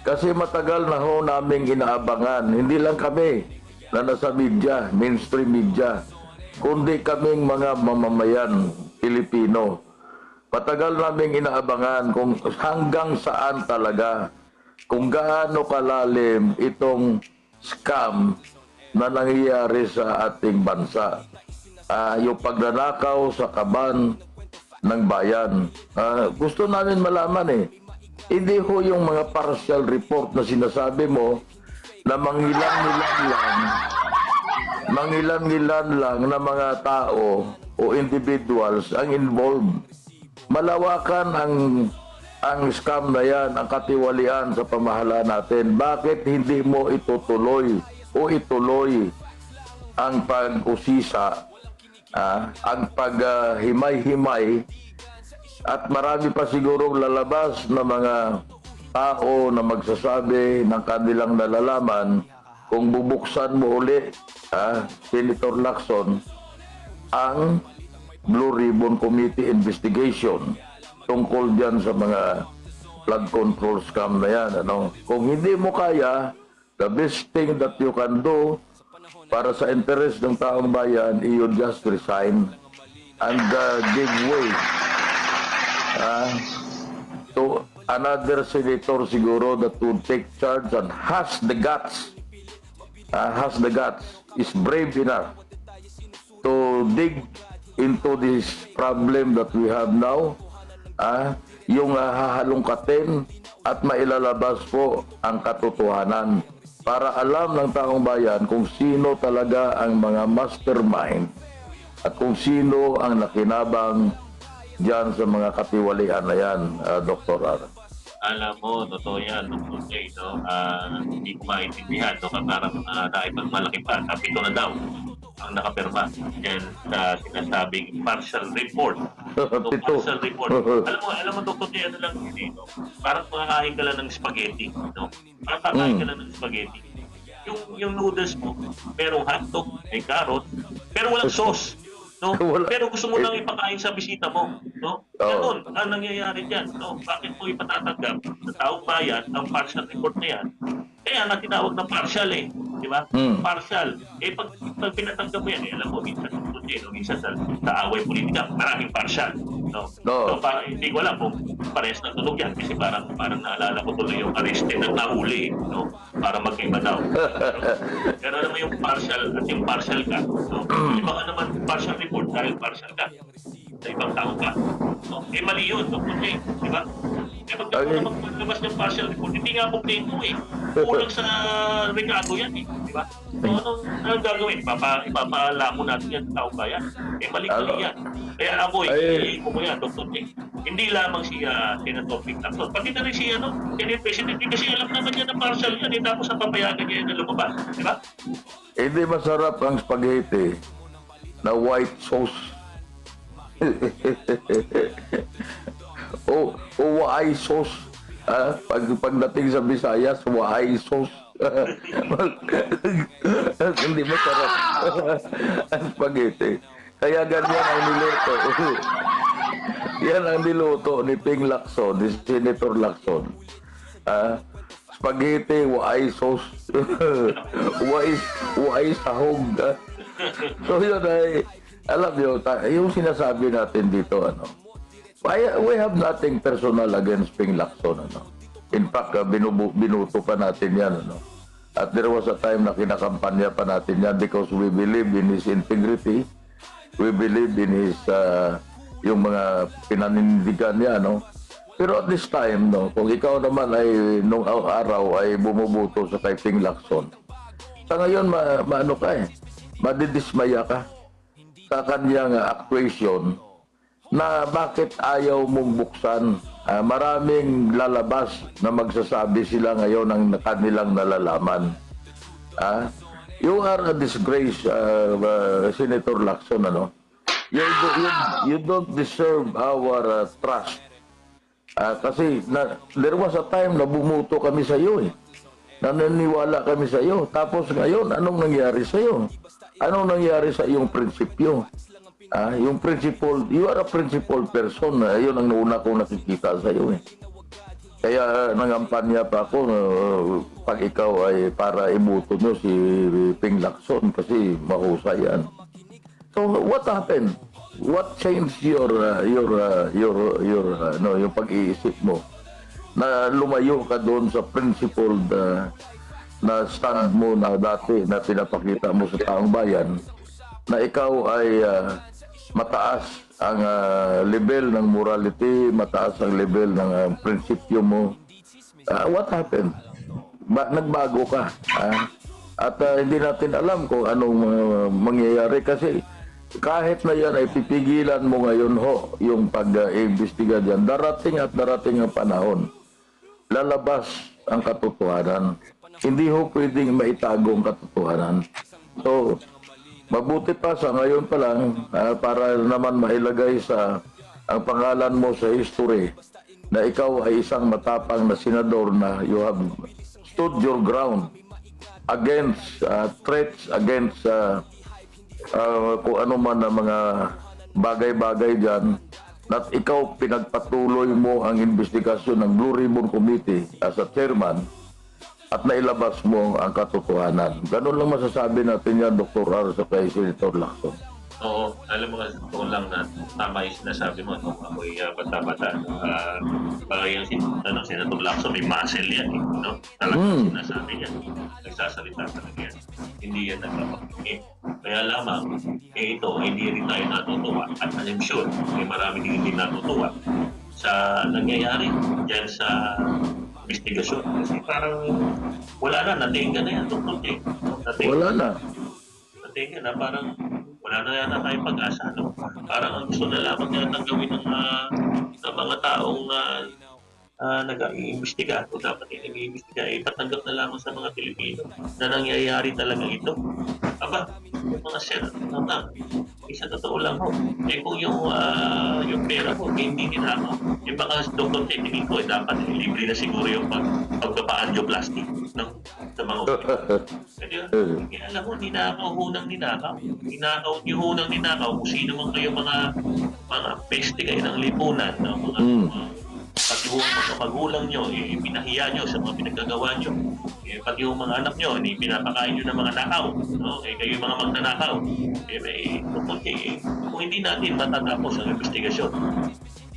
Kasi matagal na ho naming inaabangan, hindi lang kami na nasa media, mainstream media, kundi kaming mga mamamayan Pilipino. Matagal naming inaabangan kung hanggang saan talaga, kung gaano kalalim itong scam na nangyayari sa ating bansa. Yung pagnanakaw sa kaban ng bayan. Gusto namin malaman hindi ho yung mga partial report na sinasabi mo na mangilan-ngilan lang na mga tao o individuals ang involved. Malawakan ang scam na yan, ang katiwalian sa pamahalaan natin. Bakit hindi mo itutuloy o ituloy ang pag-usisa, ang paghimay-himay, at marami pa sigurong lalabas na mga tao na magsasabi ng kanilang nalalaman kung bubuksan mo uli, Senator Lacson, ang Blue Ribbon Committee investigation tungkol diyan sa mga flood control scam na yan. Kung hindi mo kaya, the best thing that you can do para sa interest ng taong bayan, you just resign and give way to another senator siguro that would take charge and has the guts, is brave enough to dig into this problem that we have now, yung hahalungkatin at mailalabas po ang katotohanan para alam ng taong bayan kung sino talaga ang mga mastermind at kung sino ang nakinabang diyan sa mga katiwalian na yan, Dr. R. Alam mo, totoo yan, Dr. Jay, no? Hindi ko maintindihan, no? Parang naipagmalaki pa, kapito na daw ang nakapirma dyan sa sinasabing partial report. So, partial report. Alam mo, Dr. Jay, ano lang yun, no? Parang makakain ka lang ng spaghetti, no? Parang kakain ka lang ng spaghetti. Yung noodles mo, merong hotdog, may carrot, pero walang sauce. No? Pero gusto mo lang ipakain sa bisita mo, no? Ganun ang nangyayari diyan, no? Bakit mo ipatatanggap sa taong bayan ang partial report na yan? Kaya nga tinawag na partial di ba? Partial. Pag pinatanggap mo yan, alam mo, minsan sa away politika, maraming partial, no? So, hindi ko alam kung parehas na tunog yan kasi parang naalala ko tuloy yung arrested at nahuli, no? Para magkaiba daw. Pero alam mo yung partial at yung partial ka, no? Iba ka naman partial report dahil partial ka sa ibang tao ka. No? Mali yun, Dr. J, di ba? Pag maglabas ng partial report, hindi nga kompleto kulang sa regado yan di ba? So, anong gagawin? Ipapala mo natin yan sa taong bayan. Mali yan. Kaya ako, ko mo yan, Dr. J. Hindi lamang si Senator Vic Lacson, pati na rin si Senate President, kasi alam naman niya na partial yan, tapos napapayagan niya na lumabas, di ba? Hindi masarap ang spaghetti na white sauce. Waay sauce. Pagdating sa Visayas, waay sauce. Hindi masarap ang spaghetti. Kaya ganyan ang niluto. Yan ang niluto ni Ping Lacson, ni Senator Lacson. Spaghetti, waay sauce. waay sahog. So yun ay, alam nyo, yung sinasabi natin dito, we have nothing personal against Ping Lacson, In fact, binuto pa natin yan, At there was a time na kinakampanya pa natin yan because we believe in his integrity, we believe in his, yung mga pinanindigan niya, Pero at this time, kung ikaw naman ay nung araw ay bumubuto sa kay Ping Lacson, sa ngayon, madidismaya ka sa kanyang actuation na bakit ayaw mong buksan. Maraming lalabas na magsasabi sila ngayon ng kanilang nalalaman. You are a disgrace, Senator Lacson, You don't deserve our trust. Kasi there was a time na bumuto kami sa iyo naniniwala kami sa iyo. Tapos ngayon, anong nangyari sa iyo? Anong nangyari sa iyong prinsipyo? Yung principal, you are a principal person. Yun ang nauna kong nakikita sa iyo eh. Kaya nangampanya pa ako pag ikaw ay para ibuto nyo si Ping Lacson kasi mahusay yan. So what happened? What changed your yung pag-iisip mo na lumayo ka doon sa principled na stand mo na dati na pinapakita mo sa taong bayan na ikaw ay mataas ang level ng morality, mataas ang level ng prinsipyo mo. What happened? Nagbago ka. At hindi natin alam kung anong mangyayari kasi kahit na yan ay pipigilan mo ngayon yung pag-iimbestiga dyan, darating ang panahon. Lalabas ang katotohanan. Hindi pwedeng maitago ang katotohanan. So, mabuti pa sa ngayon pa lang para naman mailagay ang pangalan mo sa history na ikaw ay isang matapang na senador na you have stood your ground against threats, against kung ano man na mga bagay-bagay dyan, at ikaw pinagpatuloy mo ang investigasyon ng Blue Ribbon Committee as a chairman at nailabas mo ang katotohanan. Ganun lang masasabi natin yan, Dr. R. sa kay Senator Lacson. Oo, alam mo kasi totoo lang na tama yung sinasabi mo. No? Ako'y bata-bata. Yung Senator Lacson, may muscle yan. No? Talagang sinasabi niya. Nagsasalita talaga yan. Hindi yan nagpapakingin. Kaya lamang, ito, hindi rin tayo natutuwa. At I'm sure, may marami din hindi natutuwa sa nangyayari dyan sa investigasyon. Kasi parang wala na, natingga na yan. Wala na. Natingga na, parang wala na yan na tayong pag-asa. No? Parang ang gusto na lamang yan gawin ng mga taong nag-iimbestiga o dapat nag-iimbestiga, ipatanggap na lamang sa mga Pilipino na nangyayari talaga ito. Aba, yung mga senatang, isa totoo lang ho. Kung yung pera ko, hindi ninakaw. Yung mga doktor tingin ko, dapat libre na siguro yung pagpapa-angioplasty sa mga ospital. Kaya alam mo, ninakaw ninakaw. Ninakaw kung sino man kayo mga peste kayo ng lipunan, no? Pati yung mga magulang nyo, pinahiya nyo sa mga pinagagawa nyo. Pati yung mga anak nyo, pinapakain nyo ng mga nakaw. No? Kayo yung mga magnanakaw. Kung hindi natin matatapos ang investigasyon,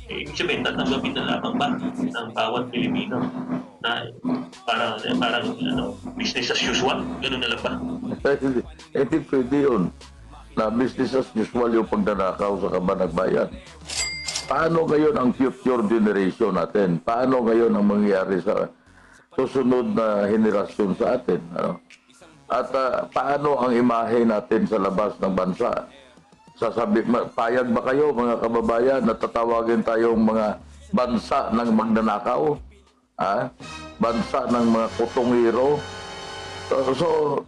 ibig sabihin, tatanggapin na lamang ba ng bawat Pilipino na parang business as usual? Ganun na lang ba? Hindi pwede yun na business as usual yung pagdanakaw sa kabanagbayan. Paano ngayon ang future generation natin? Paano ngayon ang mangyayari sa susunod na henerasyon sa atin? Ano? At paano ang imahe natin sa labas ng bansa? Payag ba kayo mga kababayan na tatawagin tayong mga bansa ng magnanakaw? Bansa ng mga kutungiro? So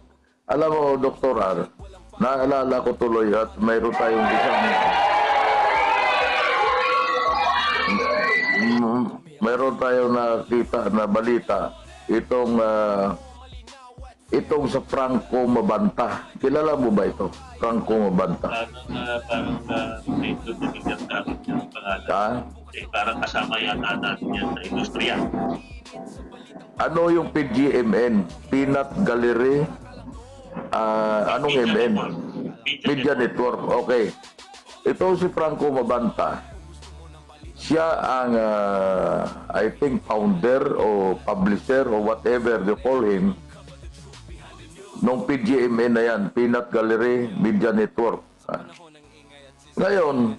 alam mo, Dr. R, naalala ko tuloy at mayroon tayong mayroon tayong nakita na balita itong sa Franco Mabanta. Kilala mo ba ito? Franco Mabanta. Parang parang kasama yata natin yan sa industriya. Ano yung PGMN? Peanut Gallery? Anong MN? Media Network. Okay. Ito si Franco Mabanta. Siya ang, I think, founder o publisher o whatever you call him nung PGMN na yan, Peanut Gallery Media Network. Ngayon,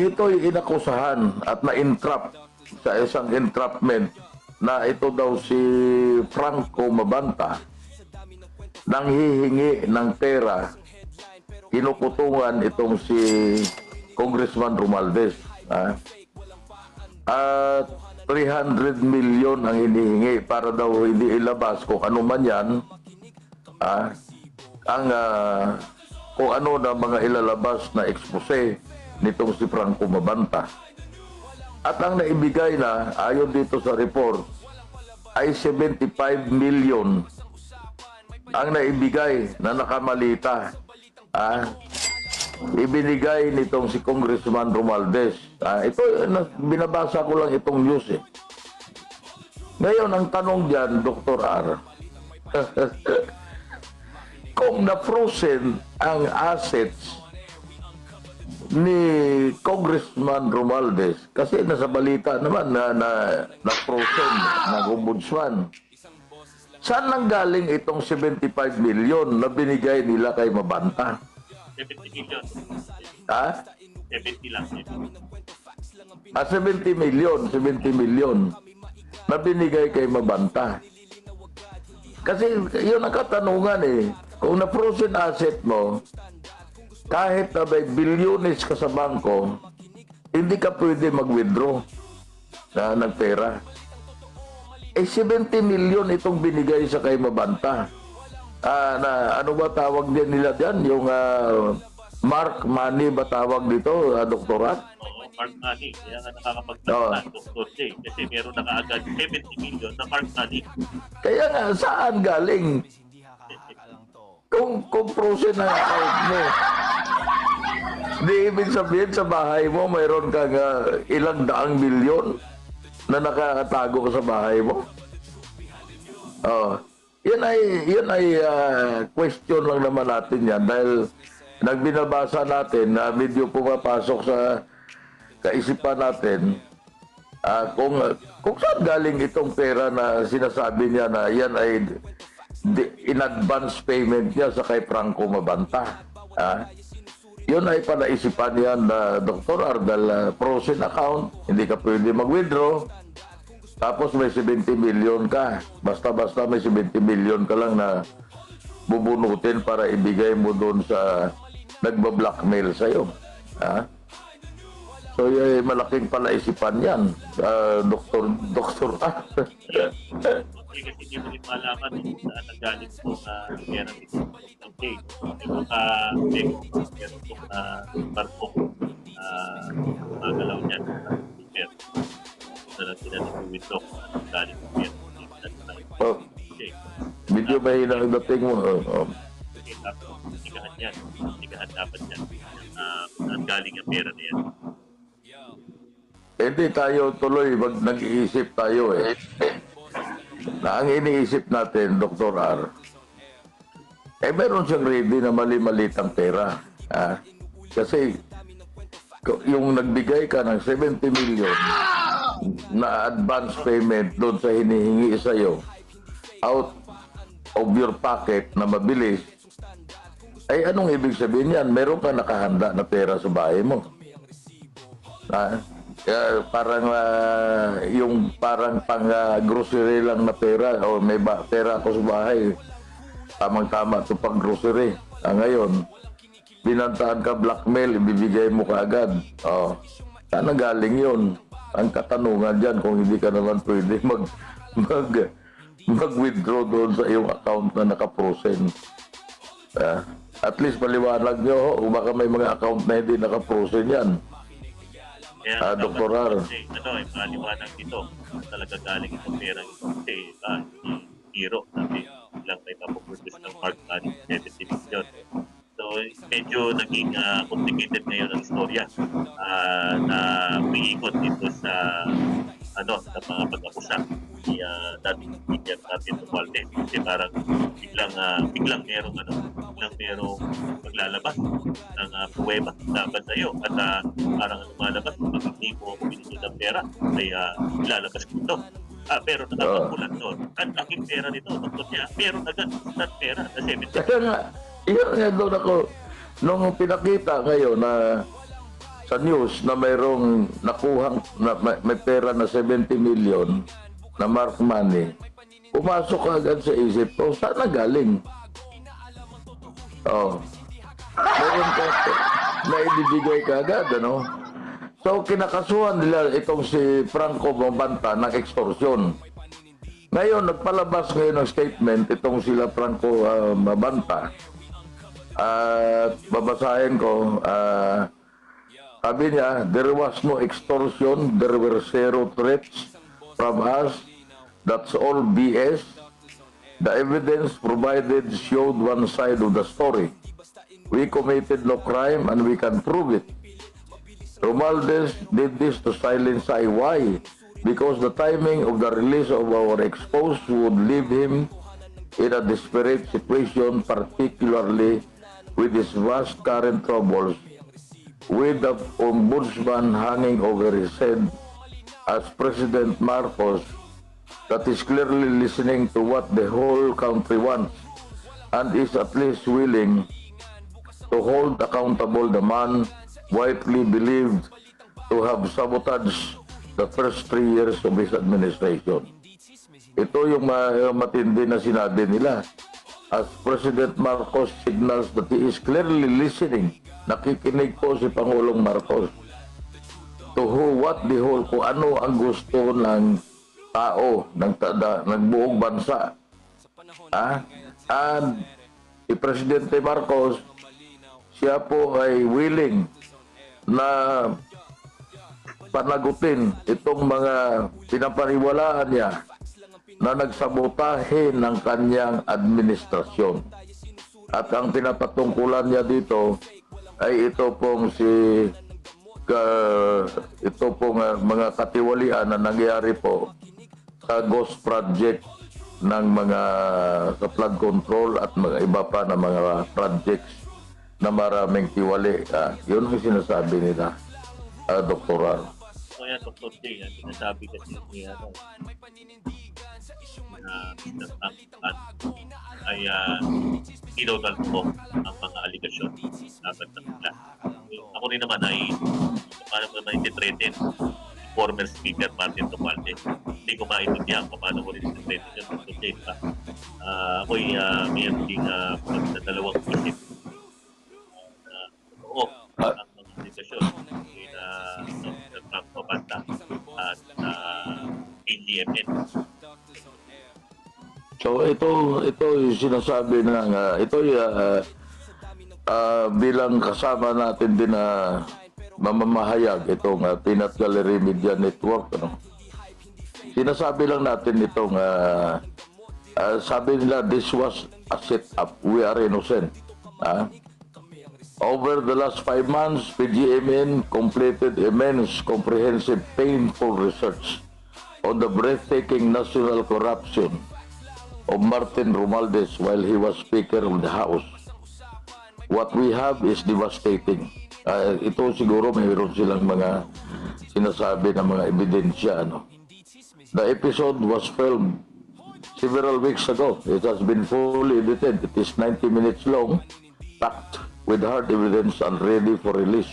ito'y inakusahan at na-entrap sa isang entrapment na ito daw si Franco Mabanta nang hihingi ng pera, kinukutungan itong si Congressman Romualdez. At 300 million ang hinihingi para daw hindi ilabas kung ano man yan, kung ano na mga ilalabas na expose nitong si Franco Mabanta. At ang naibigay na, ayon dito sa report, ay 75 million ang naibigay na nakamalita. ibinigay nitong si Congressman Romualdez. Ito, binabasa ko lang itong news eh. Ngayon, ang tanong dyan, Dr. R, kung na-frozen ang assets ni Congressman Romualdez, kasi nasa balita naman na-frozen ng ombudsman, saan nanggaling itong 75 million na binigay nila kay Mabanta? 70 million. Ha? 70 lang. 70 million na binigay kay Mabanta. Kasi yun ang katanungan eh. Kung na-frozen asset mo, kahit na may bilyones ka sa bangko, hindi ka pwede mag-withdraw ng pera. 70 million itong binigay sa kay Mabanta. Na ano ba tawag din nila diyan? Yung mark money ba tawag dito, doktorat? Oo, mark money. Kaya nga nakakapagtanda, Dr. J. Kasi meron na kaagad 70 million na mark money. Kaya nga, saan galing? Kung frozen ang account mo, di ibig sabihin sa bahay mo, mayroon kang ilang daang milyon na nakatago sa bahay mo. Yan ay question lang naman natin yan dahil nagbinabasa natin na medyo pumapasok sa kaisipan natin kung saan galing itong pera na sinasabi niya na yan ay in advance payment niya sa kay Franco Mabanta. Yun ay panaisipan yan na Dr. Ardal, frozen account, hindi ka pwede mag-withdraw. Tapos may 70 million ka. Basta-basta may 70 million ka lang na bubunutin para ibigay mo doon sa nagba-blackmail sa'yo. So, malaking palaisipan yan, Doktor. Kasi hindi mo rin malaman kung saan nanggaling ito na pera nito. Okay. Yung mga meron itong barkong magalaw niyan. Pero, na lang sila nag-withdraw kung anong galing ng pera. Okay. Medyo mahina ang dating mo. Okay, tapos, sigahan yan. Sigahan dapat yan. Ang galing ang pera na yan. Hindi tayo tuloy, nag-iisip tayo eh. Na ang iniisip natin, Dr. R, meron siyang ready na mali-malitang pera. Kasi yung nagbigay ka ng 70 million na advance payment doon sa hinihingi sa'yo out of your pocket na mabilis, ay anong ibig sabihin yan? Meron ka nakahanda na pera sa bahay mo. Parang yung parang pang grocery lang na pera o may pera ako sa bahay, tamang-tama ito pang grocery. Ngayon, binantaan ka blackmail, ibibigay mo kaagad. Saan galing yun? Ang katanungan dyan kung hindi ka naman pwede mag-withdraw doon sa iyong account na naka-frozen. At least paliwanag nyo, baka may mga account na hindi naka-frozen yan. Kaya Dr. R. Maliwanag dito, talaga galing itong pera ito. Kasi hero, sabi lang may mapuproduce ng mark money, 70 million. So, medyo naging complicated ngayon ang istorya na umiikot dito sa sa mga pag-akusap ni dating speaker natin Romualdez. Kasi parang biglang merong maglalabas ng pruweba laban sa iyo at parang lumalabas pag hindi mo binigyan ng pera ay ilalabas ko ito. Pero nakakagulat doon. Ang laking pera nito, doktor niya, meron agad ng pera na 70. Kaya nga, yun nga doon ako, nung pinakita ngayon na sa news na mayroong nakuhang, may pera na 70 million na mark money, pumasok agad sa isip ko, saan na galing? Meron ka na ibibigay ka agad, ano? So, kinakasuhan nila itong si Franco Mabanta ng extortion. Ngayon, nagpalabas ngayon ng statement itong sila Franco Mabanta. At babasahin ko, sabi niya, there was no extortion, there were zero threats from us. That's all BS. The evidence provided showed one side of the story. We committed no crime and we can prove it. Romualdez did this to silence I. Why? Because the timing of the release of our exposed would leave him in a desperate situation, particularly with his vast current troubles, with the ombudsman hanging over his head as President Marcos, that is clearly listening to what the whole country wants and is at least willing to hold accountable the man widely believed to have sabotaged the first 3 years of his administration. Ito yung matindi na sinabi nila. As President Marcos signals that he is clearly listening, nakikinig po si Pangulong Marcos to what the whole, kung ano ang gusto ng tao, ng buong bansa. And si Presidente Marcos, siya po ay willing na panagutin itong mga pinapaniwalaan niya na nagsabotahe ng kanyang administrasyon. At ang pinapatungkulan niya dito ay ito pong mga katiwalian na nangyari po sa ghost project ng mga sa flood control at mga iba pa na mga projects na maraming tiwali. Yun ang sinasabi nila, Doktoral. So yan, Dr. J, ang sinasabi kasi niya ay inodal po ang mga aligasyon dapat na nila. Ako rin naman ay paano naman iti-threaten former Speaker Martin Romualdez. Hindi ko maintindihan kung paano ko rin iti-threaten yun, Dr. J. Ako'y mayroon ding dalawang isip. Oo, ang mga aligasyon na Franco Banda at AGMN. So ito yung sinasabi ng bilang kasama natin din na mamamahayag itong Peanut Gallery Media Network, sinasabi lang natin itong sabi nila this was a set up, we are innocent. Over the last 5 months, PGMN completed immense, comprehensive, painful research on the breathtaking national corruption of Martin Romualdez while he was Speaker of the House. What we have is devastating. Ito siguro mayroon silang mga sinasabi na mga ebidensya. The episode was filmed several weeks ago. It has been fully edited. It is 90 minutes long, packed with hard evidence and ready for release.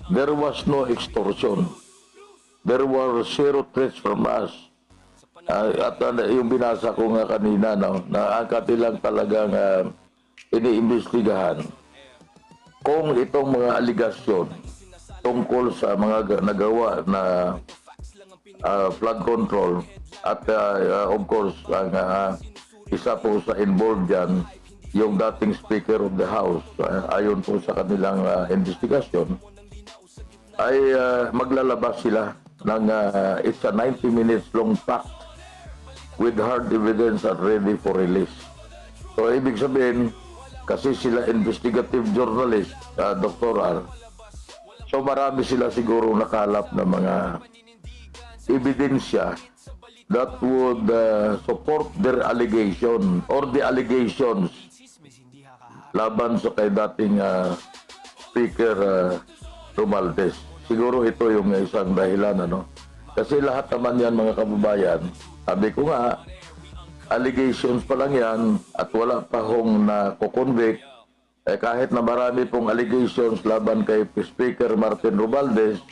There was no extortion. There were zero threats from us. At yung binasa ko nga kanina, na ang katilang talagang iniimbestigahan kung itong mga aligasyon tungkol sa mga nagawa na flood control at of course ang isa po sa involved dyan yung dating Speaker of the House, ayon po sa kanilang investigasyon, ay maglalabas sila ng it's a 90 minutes long packed with hard evidence and ready for release. So, ibig sabihin, kasi sila investigative journalist, Dr. so marami sila siguro nakalap na mga ebidensya that would support their allegation or the allegations laban sa kay dating Speaker Romualdez. Siguro ito yung isang dahilan, Kasi lahat naman yan, mga kababayan, sabi ko nga, allegations pa lang yan at wala pa hong na-convict. Kahit na marami pong allegations laban kay Speaker Martin Romualdez,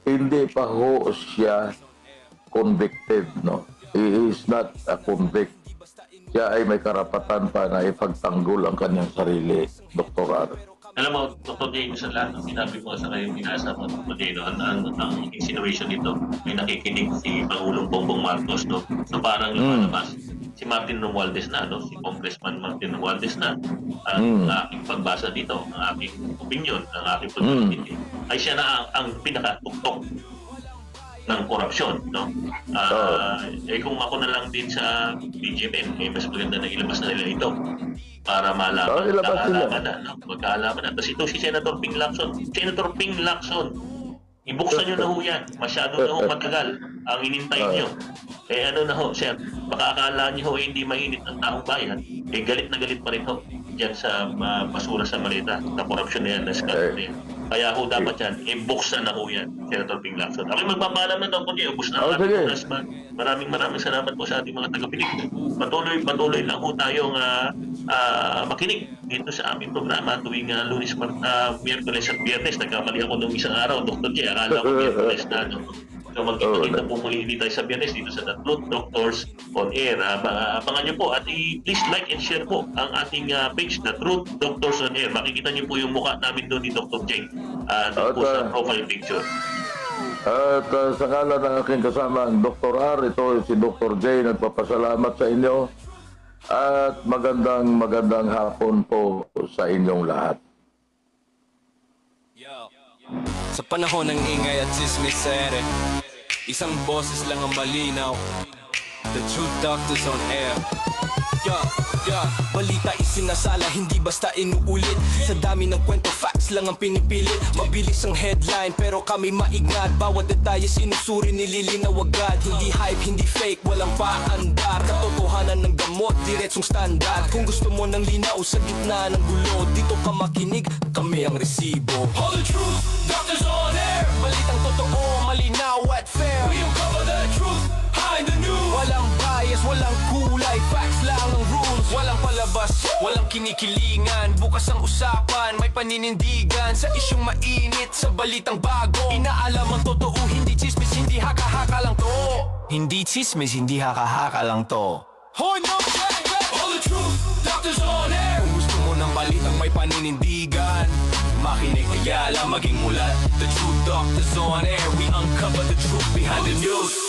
hindi pa ho siya convicted, He is not a convict. Siya ay may karapatan pa na ipagtanggol ang kanyang sarili, Dr. Alam mo, Dr. James, sa lahat ng sinabi mo sa kayong binasa mo, Dr. James, ang insinuation nito, may nakikinig si Pangulong Bongbong Marcos, So parang lumalabas si Martin Romualdez na, si Congressman Martin Romualdez na. Ang aking pagbasa dito, ang aking opinion, ang aking pagkakamit, ay siya na ang pinakatuktok ng korupsyon, Kung ako na lang din sa BGMN, mas maganda na ilabas na nila ito. para malaman, ilabas nila. magkaalaman na. Tapos ito si Senator Ping Lacson. Senator Ping Lacson, ibuksan nyo na ho yan. Masyado na ho matagal ang inintay nyo. Eh ano na ho, sir, baka akala nyo ho hindi mainit ang taong bayan. Eh galit na galit pa rin ho dyan sa basura sa malita, na korupsyon na yan, na skandal na yan. Kaya ho dapat yan, ibuksan na ho yan, Senator Ping Lacson. Ako magpapaalam na daw po niya, ubus na ang sige. ating oras. Maraming salamat po sa ating mga tagapinig. Patuloy lang po tayong makinig dito sa aming programa tuwing Lunes, Miyerkules at Biyernes. Nagkamali ako nung isang araw, Dr. J. Akala ko Miyerkules na. No? So magkita-kita po muli tayo sa Biyernes dito sa The Truth Doctors on Air. Abangan nyo po at please like and share po ang ating page, The Truth Doctors on Air. Makikita nyo po yung mukha namin doon ni Dr. J. Doon po sa profile picture. At sa ngalan ng aking kasama, ang Dr. R, ito si Dr. J, nagpapasalamat sa inyo. At magandang hapon po sa inyong lahat. Sa panahon ng ingay at chismisere, isang boses lang ang malinaw. The Truth Doctors on Air. Balita isinasala, hindi basta inuulit. Sa dami ng kwento, facts lang ang pinipilit. Mabilis ang headline, pero kami maingat. Bawat detalye sinusuri, nililinaw agad. Hindi hype, hindi fake, walang paandar. Katotohanan ng gamot, diretsong standard. Kung gusto mo ng linaw sa gitna ng gulo, dito ka makinig, kami ang resibo. All the truth, Doctors on Air. Balitang totoo, malinaw at fair. We uncover the truth, hide the news. Walang bias, walang kulay, facts lang ang rules. Walang palabas, walang kinikilingan. Bukas ang usapan, may paninindigan. Sa isyong mainit, sa balitang bago. Inaalam ang totoo, hindi chismis, hindi haka-haka lang to. Hindi chismis, hindi haka-haka lang to. Hoy, no, all the truth, Doctors on Air. Kung gusto mo ng balitang may paninindigan, makinig, kaya lang maging mulat. The Truth Doctors on Air, we uncover the truth behind the news.